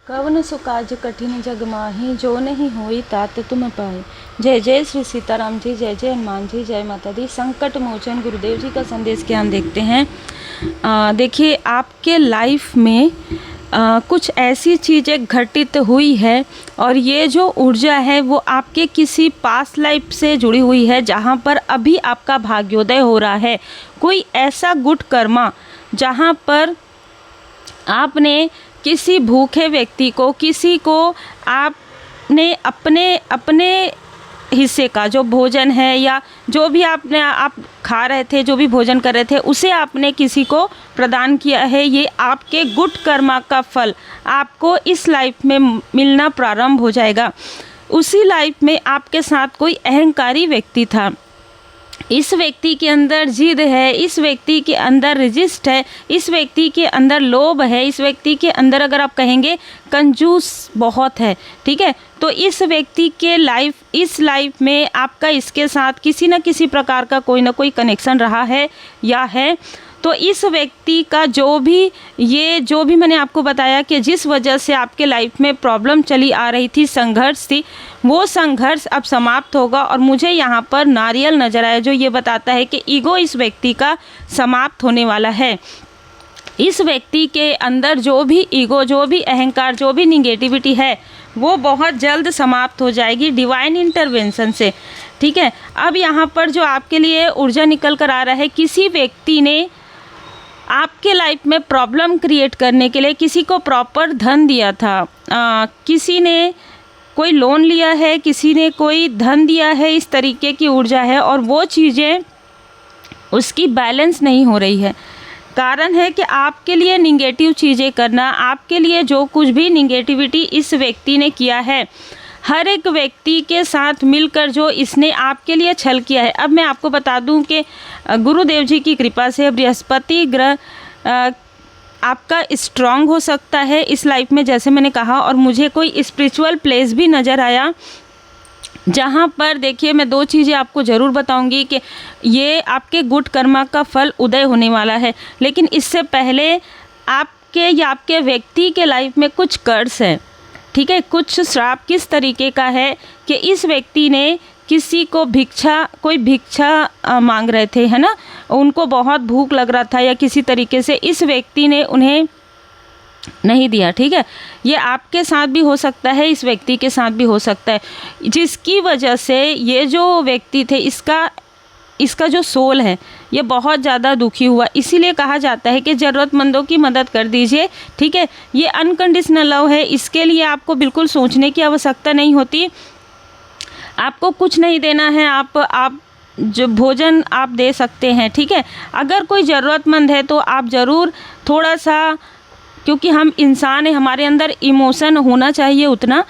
कवन सो काज कठिन जग माही, जो नहीं होई तात तुम पाए। जय जय श्री सीताराम जी, जय जय हनुमान जी, जय माता दी। संकट मोचन गुरुदेव जी का संदेश क्या हम देखते हैं। देखिए, आपके लाइफ में कुछ ऐसी चीज़ें घटित हुई है और ये जो ऊर्जा है वो आपके किसी पास्ट लाइफ से जुड़ी हुई है, जहाँ पर अभी आपका भाग्योदय हो रहा है। कोई ऐसा गुड कर्मा जहाँ पर आपने किसी भूखे व्यक्ति को, किसी को आपने अपने हिस्से का जो भोजन है या जो भी आप खा रहे थे, जो भी भोजन कर रहे थे, उसे आपने किसी को प्रदान किया है। ये आपके गुड कर्मा का फल आपको इस लाइफ में मिलना प्रारंभ हो जाएगा। उसी लाइफ में आपके साथ कोई अहंकारी व्यक्ति था, इस व्यक्ति के अंदर जिद है, इस व्यक्ति के अंदर रजिस्ट है, इस व्यक्ति के अंदर लोभ है, इस व्यक्ति के अंदर अगर आप कहेंगे कंजूस बहुत है। ठीक है, तो इस व्यक्ति के इस लाइफ में आपका इसके साथ किसी न किसी प्रकार का कोई ना कोई कनेक्शन रहा है या है। तो इस व्यक्ति का जो भी मैंने आपको बताया कि जिस वजह से आपके लाइफ में प्रॉब्लम चली आ रही थी, संघर्ष थी, वो संघर्ष अब समाप्त होगा। और मुझे यहाँ पर नारियल नजर आया जो ये बताता है कि ईगो इस व्यक्ति का समाप्त होने वाला है। इस व्यक्ति के अंदर जो भी ईगो, जो भी अहंकार, जो भी निगेटिविटी है, वो बहुत जल्द समाप्त हो जाएगी डिवाइन इंटरवेंशन से। ठीक है, अब यहाँ पर जो आपके लिए ऊर्जा निकल कर आ रहा है, किसी व्यक्ति ने आपके लाइफ में प्रॉब्लम क्रिएट करने के लिए किसी को प्रॉपर धन दिया था, किसी ने कोई लोन लिया है, किसी ने कोई धन दिया है, इस तरीके की ऊर्जा है और वो चीज़ें उसकी बैलेंस नहीं हो रही है। कारण है कि आपके लिए निगेटिव चीज़ें करना, आपके लिए जो कुछ भी निगेटिविटी इस व्यक्ति ने किया है, हर एक व्यक्ति के साथ मिलकर जो इसने आपके लिए छल किया है। अब मैं आपको बता दूं कि गुरुदेव जी की कृपा से बृहस्पति ग्रह आपका स्ट्रांग हो सकता है इस लाइफ में, जैसे मैंने कहा। और मुझे कोई स्पिरिचुअल प्लेस भी नज़र आया जहाँ पर, देखिए, मैं दो चीज़ें आपको ज़रूर बताऊंगी कि ये आपके गुड कर्मा का फल उदय होने वाला है। लेकिन इससे पहले आपके या आपके व्यक्ति के लाइफ में कुछ कर्स है। ठीक है, कुछ श्राप किस तरीके का है कि इस व्यक्ति ने किसी को कोई भिक्षा मांग रहे थे, है ना, उनको बहुत भूख लग रहा था या किसी तरीके से इस व्यक्ति ने उन्हें नहीं दिया। ठीक है, ये आपके साथ भी हो सकता है, इस व्यक्ति के साथ भी हो सकता है, जिसकी वजह से ये जो व्यक्ति थे, इसका जो सोल है ये बहुत ज़्यादा दुखी हुआ। इसीलिए कहा जाता है कि ज़रूरतमंदों की मदद कर दीजिए। ठीक है, ये अनकंडीशनल लव है, इसके लिए आपको बिल्कुल सोचने की आवश्यकता नहीं होती। आपको कुछ नहीं देना है, आप जो भोजन आप दे सकते हैं। ठीक है, अगर कोई ज़रूरतमंद है तो आप ज़रूर थोड़ा सा, क्योंकि हम इंसान हैं, हमारे अंदर इमोशन होना चाहिए उतना,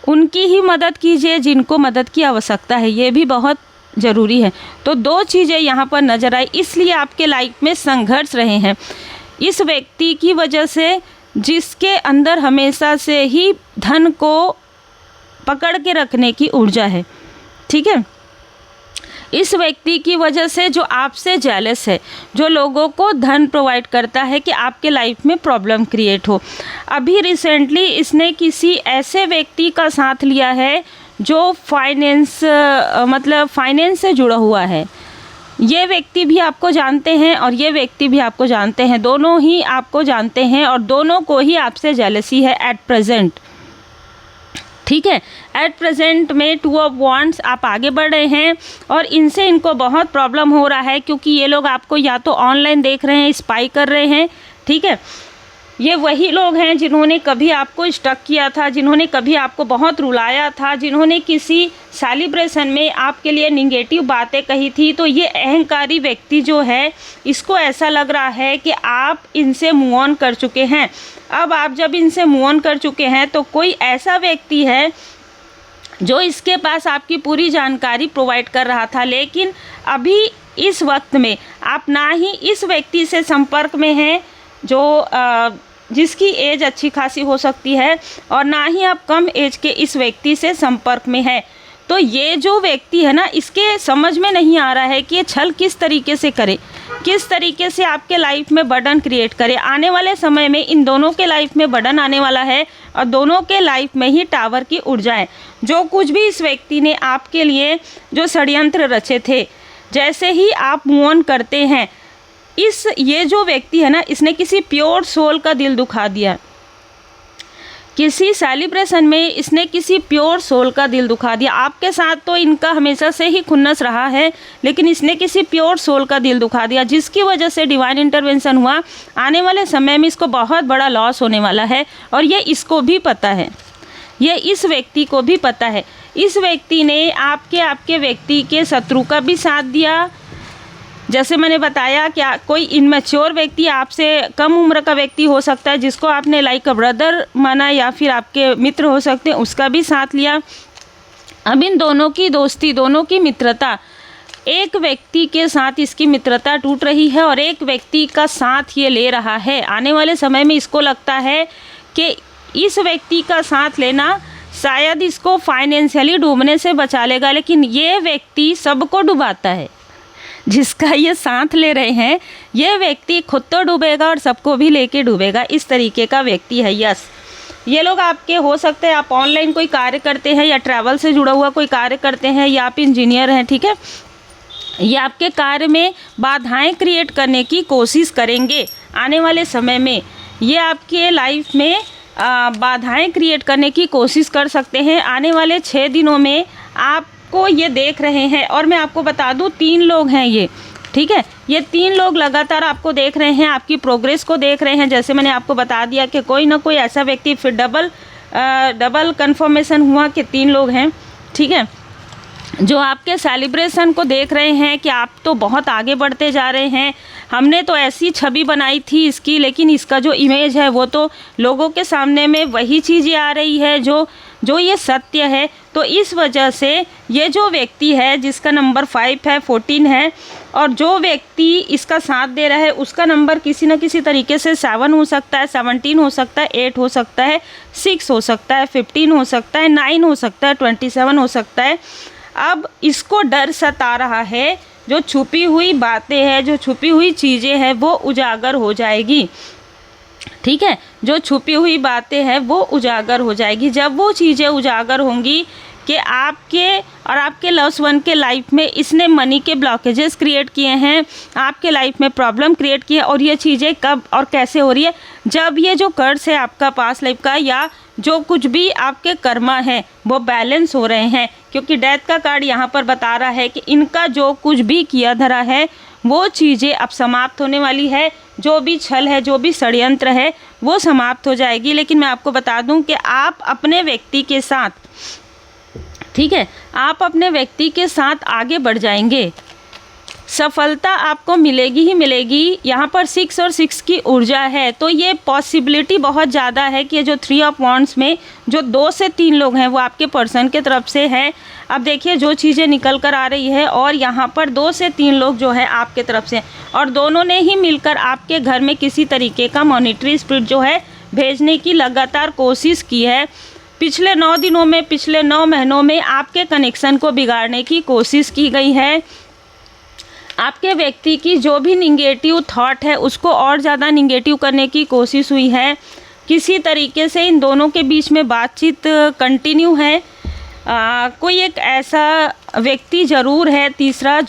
उनकी ही मदद कीजिए जिनको मदद की आवश्यकता है, ये भी बहुत ज़रूरी है। तो दो चीज़ें यहाँ पर नज़र आई, इसलिए आपके लाइफ में संघर्ष रहे हैं इस व्यक्ति की वजह से, जिसके अंदर हमेशा से ही धन को पकड़ के रखने की ऊर्जा है। ठीक है, इस व्यक्ति की वजह से जो आपसे जेलस है, जो लोगों को धन प्रोवाइड करता है कि आपके लाइफ में प्रॉब्लम क्रिएट हो। अभी रिसेंटली इसने किसी ऐसे व्यक्ति का साथ लिया है जो फाइनेंस से जुड़ा हुआ है। ये व्यक्ति भी आपको जानते हैं और ये व्यक्ति भी आपको जानते हैं, दोनों ही आपको जानते हैं और दोनों को ही आपसे जेलसी है एट प्रेजेंट। ठीक है, एट प्रेजेंट में 2 ऑफ वांड्स आप आगे बढ़ रहे हैं और इनको बहुत प्रॉब्लम हो रहा है, क्योंकि ये लोग आपको या तो ऑनलाइन देख रहे हैं, स्पाई कर रहे हैं। ठीक है, ये वही लोग हैं जिन्होंने कभी आपको स्टक किया था, जिन्होंने कभी आपको बहुत रुलाया था, जिन्होंने किसी सेलिब्रेशन में आपके लिए निगेटिव बातें कही थी। तो ये अहंकारी व्यक्ति जो है, इसको ऐसा लग रहा है कि आप इनसे मूव ऑन कर चुके हैं। अब आप जब इनसे मूव ऑन कर चुके हैं तो कोई ऐसा व्यक्ति है जो इसके पास आपकी पूरी जानकारी प्रोवाइड कर रहा था, लेकिन अभी इस वक्त में आप ना ही इस व्यक्ति से संपर्क में हैं जो जिसकी एज अच्छी खासी हो सकती है, और ना ही आप कम एज के इस व्यक्ति से संपर्क में है। तो ये जो व्यक्ति है ना, इसके समझ में नहीं आ रहा है कि ये छल किस तरीके से करे। किस तरीके से आपके लाइफ में बर्डन क्रिएट करे। आने वाले समय में इन दोनों के लाइफ में बर्डन आने वाला है और दोनों के लाइफ में ही टावर की ऊर्जा है। जो कुछ भी इस व्यक्ति ने आपके लिए जो षड्यंत्र रचे थे, जैसे ही आप मूव ऑन करते हैं, ये जो व्यक्ति है ना, इसने किसी प्योर सोल का दिल दुखा दिया। किसी सेलिब्रेशन में इसने किसी प्योर सोल का दिल दुखा दिया। आपके साथ तो इनका हमेशा से ही खुन्नस रहा है, लेकिन इसने किसी प्योर सोल का दिल दुखा दिया, जिसकी वजह से डिवाइन इंटरवेंशन हुआ। आने वाले समय में इसको बहुत बड़ा लॉस होने वाला है और ये इसको भी पता है, ये इस व्यक्ति को भी पता है। इस व्यक्ति ने आपके व्यक्ति के शत्रु का भी साथ दिया। जैसे मैंने बताया कि कोई इनमेच्योर व्यक्ति, आपसे कम उम्र का व्यक्ति हो सकता है, जिसको आपने लाइक अ ब्रदर माना, या फिर आपके मित्र हो सकते हैं, उसका भी साथ लिया। अब इन दोनों की दोस्ती, दोनों की मित्रता, एक व्यक्ति के साथ इसकी मित्रता टूट रही है और एक व्यक्ति का साथ ये ले रहा है। आने वाले समय में इसको लगता है कि इस व्यक्ति का साथ लेना शायद इसको फाइनेंशियली डूबने से बचा लेगा, लेकिन ये व्यक्ति सबको डुबाता है। जिसका ये साथ ले रहे हैं, ये व्यक्ति खुद तो डूबेगा और सबको भी लेके डूबेगा। इस तरीके का व्यक्ति है। यस, ये लोग आपके हो सकते हैं, आप ऑनलाइन कोई कार्य करते हैं या ट्रैवल से जुड़ा हुआ कोई कार्य करते हैं, या आप इंजीनियर हैं, ठीक है। ये आपके कार्य में बाधाएं क्रिएट करने की कोशिश करेंगे। आने वाले समय में ये आपके लाइफ में बाधाएं क्रिएट करने की कोशिश कर सकते हैं। आने वाले 6 दिनों में आपको ये देख रहे हैं। और मैं आपको बता दूं, 3 लोग हैं ये, ठीक है। ये 3 लोग लगातार आपको देख रहे हैं, आपकी प्रोग्रेस को देख रहे हैं। जैसे मैंने आपको बता दिया कि कोई ना कोई ऐसा व्यक्ति, फिर डबल कंफर्मेशन हुआ कि 3 लोग हैं, ठीक है, जो आपके सेलिब्रेशन को देख रहे हैं कि आप तो बहुत आगे बढ़ते जा रहे हैं। हमने तो ऐसी छवि बनाई थी इसकी, लेकिन इसका जो इमेज है वो तो लोगों के सामने में वही चीज़ें आ रही है जो ये सत्य है। तो इस वजह से ये जो व्यक्ति है, जिसका नंबर 5 है, 14 है, और जो व्यक्ति इसका साथ दे रहा है उसका नंबर किसी न किसी तरीके से 7 हो सकता है, 17 हो सकता है, 8 हो सकता है, 6 हो सकता है, 15 हो सकता है, 9 हो सकता है, 27 हो सकता है। अब इसको डर सता रहा है, जो छुपी हुई बातें हैं, जो छुपी हुई चीज़ें हैं, वो उजागर हो जाएगी, ठीक है। जो छुपी हुई बातें हैं वो उजागर हो जाएगी। जब वो चीज़ें उजागर होंगी कि आपके और आपके लव्स वन के लाइफ में इसने मनी के ब्लॉकेजेस क्रिएट किए हैं, आपके लाइफ में प्रॉब्लम क्रिएट की है, और ये चीज़ें कब और कैसे हो रही है, जब ये जो कर्ज है आपका पास्ट लाइफ का, या जो कुछ भी आपके कर्मा है वो बैलेंस हो रहे हैं। क्योंकि डेथ का कार्ड यहाँ पर बता रहा है कि इनका जो कुछ भी किया धरा है वो चीज़ें अब समाप्त होने वाली है। जो भी छल है, जो भी षड्यंत्र है, वो समाप्त हो जाएगी। लेकिन मैं आपको बता दूं कि आप अपने व्यक्ति के साथ, ठीक है, आप अपने व्यक्ति के साथ आगे बढ़ जाएंगे। सफलता आपको मिलेगी ही मिलेगी। यहाँ पर 6 और 6 की ऊर्जा है, तो ये पॉसिबिलिटी बहुत ज़्यादा है कि जो 3 ऑफ वांड्स में जो 2 से 3 लोग हैं वो आपके पर्सन के तरफ से है। अब देखिए जो चीज़ें निकल कर आ रही है, और यहाँ पर 2 से 3 लोग जो है आपके तरफ से, और दोनों ने ही मिलकर आपके घर में किसी तरीके का मॉनिटरी स्पिरिट जो है भेजने की लगातार कोशिश की है। पिछले 9 दिनों में, पिछले 9 महीनों में आपके कनेक्शन को बिगाड़ने की कोशिश की गई है। आपके व्यक्ति की जो भी निगेटिव थॉट है उसको और ज़्यादा निगेटिव करने की कोशिश हुई है। किसी तरीके से इन दोनों के बीच में बातचीत कंटिन्यू है। कोई एक ऐसा व्यक्ति ज़रूर है तीसरा,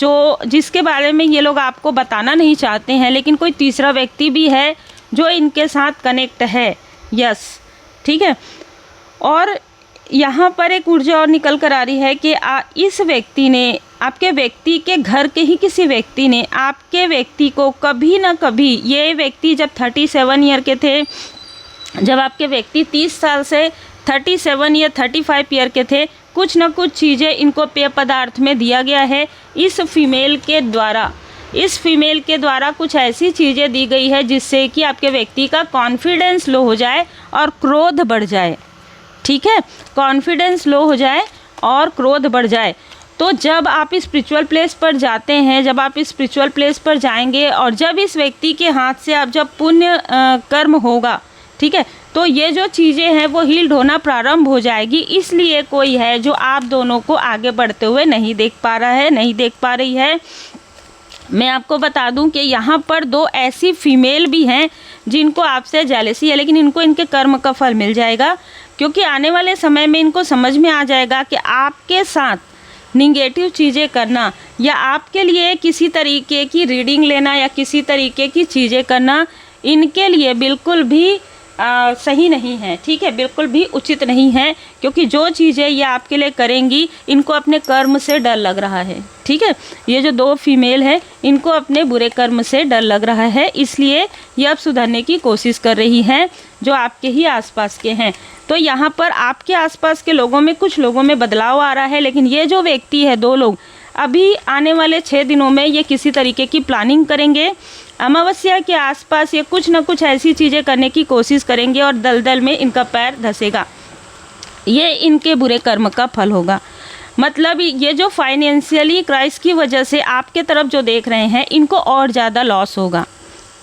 जिसके बारे में ये लोग आपको बताना नहीं चाहते हैं, लेकिन कोई तीसरा व्यक्ति भी है जो इनके साथ कनेक्ट है। यस, ठीक है। और यहाँ पर एक ऊर्जा और निकल कर आ रही है कि इस व्यक्ति ने, आपके व्यक्ति के घर के ही किसी व्यक्ति ने आपके व्यक्ति को कभी ना कभी, ये व्यक्ति जब 37 ईयर के थे, जब आपके व्यक्ति 30 साल से 37 या 35 ईयर के थे, कुछ ना कुछ चीज़ें इनको पेय पदार्थ में दिया गया है इस फीमेल के द्वारा। इस फीमेल के द्वारा कुछ ऐसी चीज़ें दी गई है जिससे कि आपके व्यक्ति का कॉन्फिडेंस लो हो जाए और क्रोध बढ़ जाए, ठीक है। कॉन्फिडेंस लो हो जाए और क्रोध बढ़ जाए। तो जब आप इस स्पिरिचुअल प्लेस पर जाते हैं, जब आप इस स्पिरिचुअल प्लेस पर जाएंगे, और जब इस व्यक्ति के हाथ से आप जब पुण्य कर्म होगा, ठीक है, तो ये जो चीज़ें हैं वो हील्ड होना प्रारंभ हो जाएगी। इसलिए कोई है जो आप दोनों को आगे बढ़ते हुए नहीं देख पा रहा है, नहीं देख पा रही है। मैं आपको बता दूं कि यहाँ पर 2 ऐसी फीमेल भी हैं जिनको आपसे जेलसी है, लेकिन इनको इनके कर्म का फल मिल जाएगा, क्योंकि आने वाले समय में इनको समझ में आ जाएगा कि आपके साथ निगेटिव चीज़ें करना या आपके लिए किसी तरीके की रीडिंग लेना या किसी तरीके की चीज़ें करना इनके लिए बिल्कुल भी सही नहीं है, ठीक है, बिल्कुल भी उचित नहीं है, क्योंकि जो चीज़ें ये आपके लिए करेंगी इनको अपने कर्म से डर लग रहा है, ठीक है। ये जो 2 फीमेल है इनको अपने बुरे कर्म से डर लग रहा है, इसलिए ये अब सुधरने की कोशिश कर रही हैं जो आपके ही आसपास के हैं। तो यहाँ पर आपके आसपास के लोगों में कुछ लोगों में बदलाव आ रहा है, लेकिन ये जो व्यक्ति है 2 लोग अभी आने वाले 6 दिनों में ये किसी तरीके की प्लानिंग करेंगे। अमावस्या के आसपास ये कुछ ना कुछ ऐसी चीज़ें करने की कोशिश करेंगे और दलदल में इनका पैर धंसेगा। ये इनके बुरे कर्म का फल होगा। मतलब ये जो फाइनेंशियली क्राइसिस की वजह से आपके तरफ जो देख रहे हैं इनको और ज़्यादा लॉस होगा,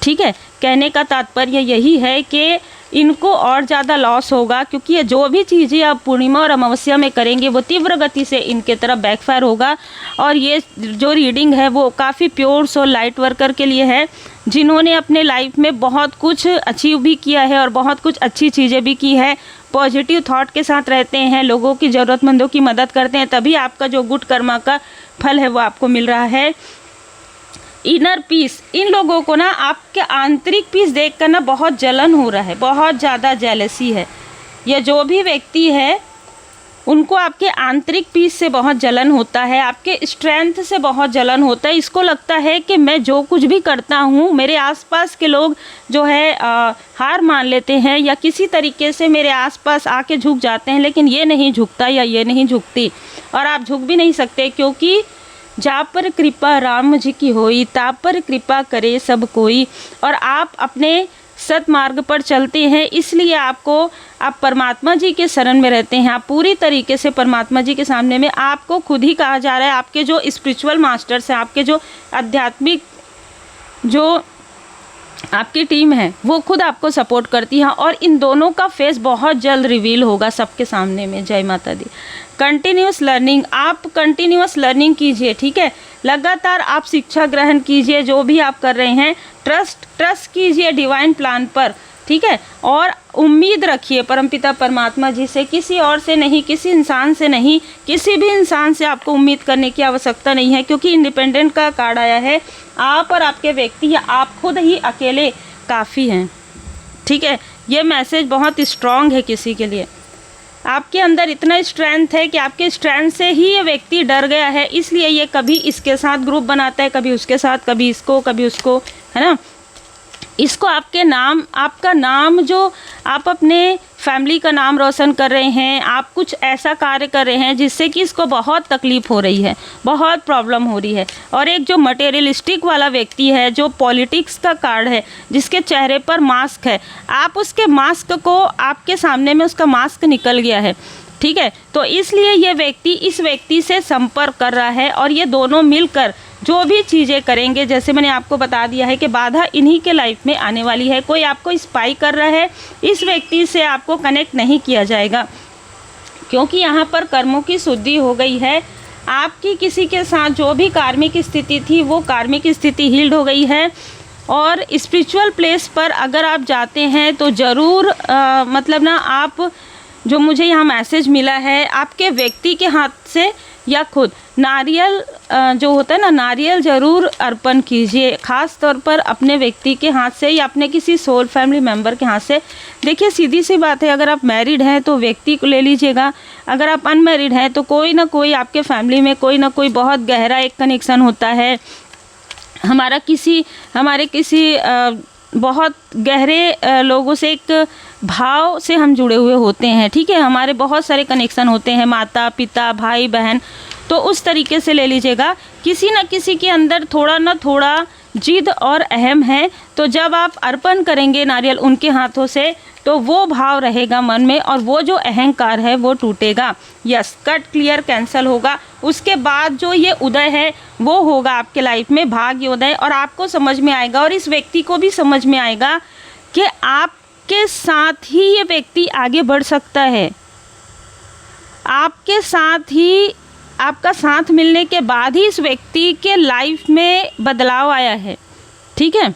ठीक है। कहने का तात्पर्य यही है कि इनको और ज़्यादा लॉस होगा, क्योंकि ये जो भी चीज़ें आप पूर्णिमा और अमावस्या में करेंगे वो तीव्र गति से इनके तरफ बैकफायर होगा। और ये जो रीडिंग है वो काफ़ी प्योर सोल लाइट वर्कर के लिए है, जिन्होंने अपने लाइफ में बहुत कुछ अचीव भी किया है और बहुत कुछ अच्छी चीज़ें भी की है, पॉजिटिव थॉट के साथ रहते हैं, लोगों की ज़रूरतमंदों की मदद करते हैं, तभी आपका जो गुड कर्मा का फल है वो आपको मिल रहा है। इनर पीस, इन लोगों को ना आपके आंतरिक पीस देखकर ना बहुत जलन हो रहा है, बहुत ज़्यादा जेलसी है। यह जो भी व्यक्ति है उनको आपके आंतरिक पीस से बहुत जलन होता है, आपके स्ट्रेंथ से बहुत जलन होता है। इसको लगता है कि मैं जो कुछ भी करता हूँ मेरे आसपास के लोग जो है हार मान लेते हैं या किसी तरीके से मेरे आसपास आके झुक जाते हैं, लेकिन ये नहीं झुकता या ये नहीं झुकती, और आप झुक भी नहीं सकते, क्योंकि जा पर कृपा राम जी की होई ता पर कृपा करे सब कोई। और आप अपने सतमार्ग पर चलते हैं, इसलिए आप परमात्मा जी के शरण में रहते हैं। आप पूरी तरीके से परमात्मा जी के सामने में आपको खुद ही कहा जा रहा है, आपके जो स्पिरिचुअल मास्टर्स हैं, आपके जो आध्यात्मिक जो आपकी टीम है वो खुद आपको सपोर्ट करती है, और इन दोनों का फेस बहुत जल्द रिवील होगा सबके सामने में। जय माता दी। कंटिन्यूस लर्निंग, आप कंटिन्यूस लर्निंग कीजिए, ठीक है, लगातार आप शिक्षा ग्रहण कीजिए, जो भी आप कर रहे हैं ट्रस्ट कीजिए डिवाइन प्लान पर, ठीक है, और उम्मीद रखिए परमपिता परमात्मा जी से, किसी और से नहीं, किसी इंसान से नहीं, किसी भी इंसान से आपको उम्मीद करने की आवश्यकता नहीं है, क्योंकि इंडिपेंडेंट का कार्ड आया है। आप और आपके व्यक्ति या आप खुद ही अकेले काफ़ी हैं, ठीक है। ये मैसेज बहुत स्ट्रॉन्ग है किसी के लिए। आपके अंदर इतना स्ट्रेंथ है कि आपके स्ट्रेंथ से ही ये व्यक्ति डर गया है, इसलिए ये कभी इसके साथ ग्रुप बनाता है, कभी उसके साथ, कभी इसको, कभी उसको, है ना। इसको आपका नाम जो आप अपने फैमिली का नाम रोशन कर रहे हैं, आप कुछ ऐसा कार्य कर रहे हैं जिससे कि इसको बहुत तकलीफ़ हो रही है, बहुत प्रॉब्लम हो रही है। और एक जो मटेरियलिस्टिक वाला व्यक्ति है, जो पॉलिटिक्स का कार्ड है, जिसके चेहरे पर मास्क है, आप उसके मास्क को, आपके सामने में उसका मास्क निकल गया है, ठीक है। तो इसलिए ये व्यक्ति इस व्यक्ति से संपर्क कर रहा है, और ये दोनों मिलकर जो भी चीज़ें करेंगे, जैसे मैंने आपको बता दिया है कि बाधा इन्हीं के लाइफ में आने वाली है। कोई आपको स्पाई कर रहा है, इस व्यक्ति से आपको कनेक्ट नहीं किया जाएगा, क्योंकि यहाँ पर कर्मों की शुद्धि हो गई है। आपकी किसी के साथ जो भी कार्मिक स्थिति थी वो कार्मिक स्थिति हील्ड हो गई है। और स्पिरिचुअल प्लेस पर अगर आप जाते हैं तो ज़रूर मतलब ना, आप जो मुझे यहाँ मैसेज मिला है, आपके व्यक्ति के हाथ से या खुद नारियल जो होता है ना, नारियल ज़रूर अर्पण कीजिए, ख़ास तौर पर अपने व्यक्ति के हाथ से या अपने किसी सोल फैमिली मेम्बर के हाथ से। देखिए सीधी सी बात है, अगर आप मैरिड हैं तो व्यक्ति को ले लीजिएगा, अगर आप अनमैरिड हैं तो कोई ना कोई आपके फैमिली में कोई ना कोई बहुत गहरा एक कनेक्शन होता है। हमारे किसी बहुत गहरे लोगों से एक भाव से हम जुड़े हुए होते हैं, ठीक है। हमारे बहुत सारे कनेक्शन होते हैं, माता पिता भाई बहन, तो उस तरीके से ले लीजिएगा। किसी न किसी के अंदर थोड़ा ना थोड़ा जिद और अहम है, तो जब आप अर्पण करेंगे नारियल उनके हाथों से तो वो भाव रहेगा मन में, और वो जो अहंकार है वो टूटेगा। यस, कट क्लियर कैंसिल होगा। उसके बाद जो ये उदय है वो होगा आपके लाइफ में, भाग्य उदय, और आपको समझ में आएगा और इस व्यक्ति को भी समझ में आएगा कि आपके साथ ही ये व्यक्ति आगे बढ़ सकता है, आपके साथ ही आपका साथ मिलने के बाद ही इस व्यक्ति के लाइफ में बदलाव आया है, ठीक है।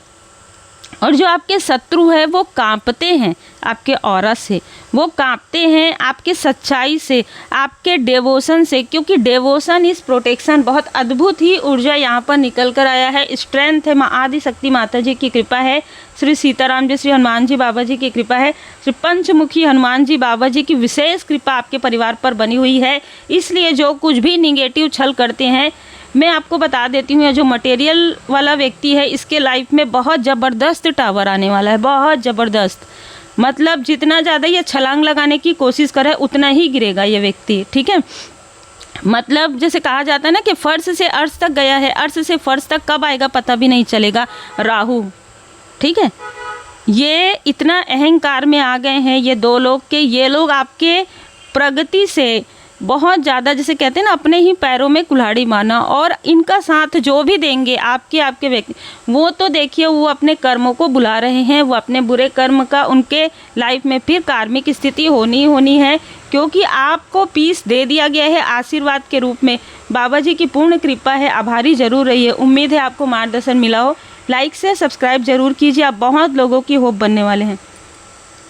और जो आपके शत्रु है वो कांपते हैं आपके ऑरा से, वो कांपते हैं आपकी सच्चाई से, आपके डेवोशन से, क्योंकि डेवोशन इस प्रोटेक्शन, बहुत अद्भुत ही ऊर्जा यहाँ पर निकल कर आया है। स्ट्रेंथ है, माँ आदि शक्ति माता जी की कृपा है, श्री सीताराम जी, श्री हनुमान जी बाबा जी की कृपा है, श्री पंचमुखी हनुमान जी बाबा जी की विशेष कृपा आपके परिवार पर बनी हुई है। इसलिए जो कुछ भी निगेटिव छल करते हैं, मैं आपको बता देती हूँ, जो मटेरियल वाला व्यक्ति है इसके लाइफ में बहुत ज़बरदस्त टावर आने वाला है, बहुत ज़बरदस्त। मतलब जितना ज़्यादा ये छलांग लगाने की कोशिश करे उतना ही गिरेगा ये व्यक्ति, ठीक है। मतलब जैसे कहा जाता है ना कि फर्श से अर्श तक गया है, अर्श से फर्श तक कब आएगा पता भी नहीं चलेगा, राहु, ठीक है। ये इतना अहंकार में आ गए हैं ये दो लोग के ये लोग आपके प्रगति से बहुत ज़्यादा, जैसे कहते हैं ना, अपने ही पैरों में कुल्हाड़ी मारना। और इनका साथ जो भी देंगे आपके व्यक्ति, वो तो देखिए वो अपने कर्मों को बुला रहे हैं, वो अपने बुरे कर्म का उनके लाइफ में फिर कार्मिक स्थिति होनी है, क्योंकि आपको पीस दे दिया गया है आशीर्वाद के रूप में। बाबा जी की पूर्ण कृपा है, आभारी ज़रूर रहिए। उम्मीद है आपको मार्गदर्शन मिला हो। लाइक से सब्सक्राइब जरूर कीजिए, आप बहुत लोगों की होप बनने वाले हैं।